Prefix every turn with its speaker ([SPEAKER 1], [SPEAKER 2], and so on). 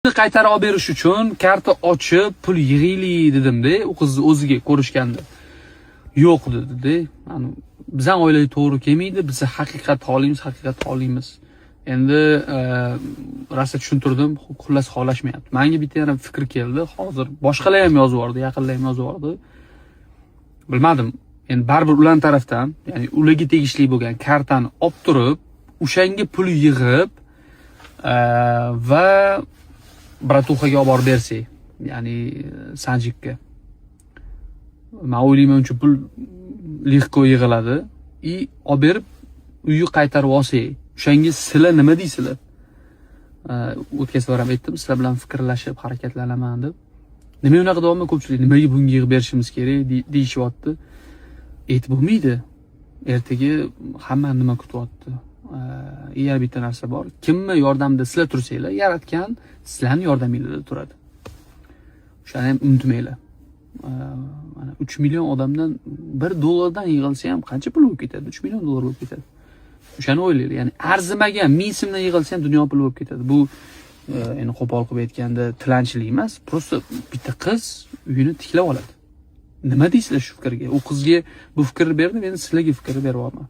[SPEAKER 1] pulni qaytarib olib berish uchun karta ochib pul yig'aylik dedim-da, u qizni o'ziga ko'rishganda. Yo'q dedi-da. Bizning oilaga to'g'ri kelmaydi, biz haqiqat olamiz. Endi rosa tushuntirdim, xullas xohlashmayapti. Menga bitta yana fikr keldi. Hozir boshqalar ham yozib yubordi, yaqinlar ham yozib yubordi. Bilmadim. Endi baribir ular tarafdan, ya'ni ularga tegishli bo'lgan kartani olib turib, o'shanga pul yig'ib va bratuxaga olib borib bersak, ya'ni Sanjikka. Men o'ylayman, uncha pul lehko yig'iladi. Olib berib uyga qaytarib olsak, o'shanga sizlar nima deysizlar? O'tgan safar ham aytdim, sizlar bilan fikrlashib harakatlanaman deb. Nima unaqa davomli ko'pchilik nimaga bunga yig'ib berishimiz kerak deyishyapti. Aytib bo'lmaydi. Ertaga hamma nima kutyapti. Yana bitta narsa bor. Kimni yordamida sizlar tursanglar, yaratgan sizlarning yordamingizda turadi. O'shani ham unutmanglar. Mana 3 million odamdan $1 yig'ilsa ham qancha pul bo'lib ketadi? 3 million dollar bo'lib ketadi. O'shani o'ylaylik. Ya'ni arzimagan 1000 so'mdan yig'ilsa ham dunyo pul bo'lib ketadi. Bu endi qo'pol qilib aytganda tilanchilik emas, prosta bitta qiz uyini tiklab oladi. Nima deysizlar shu fikrga? U qizga bu fikrni berdim, endi sizlarga fikr beryapman.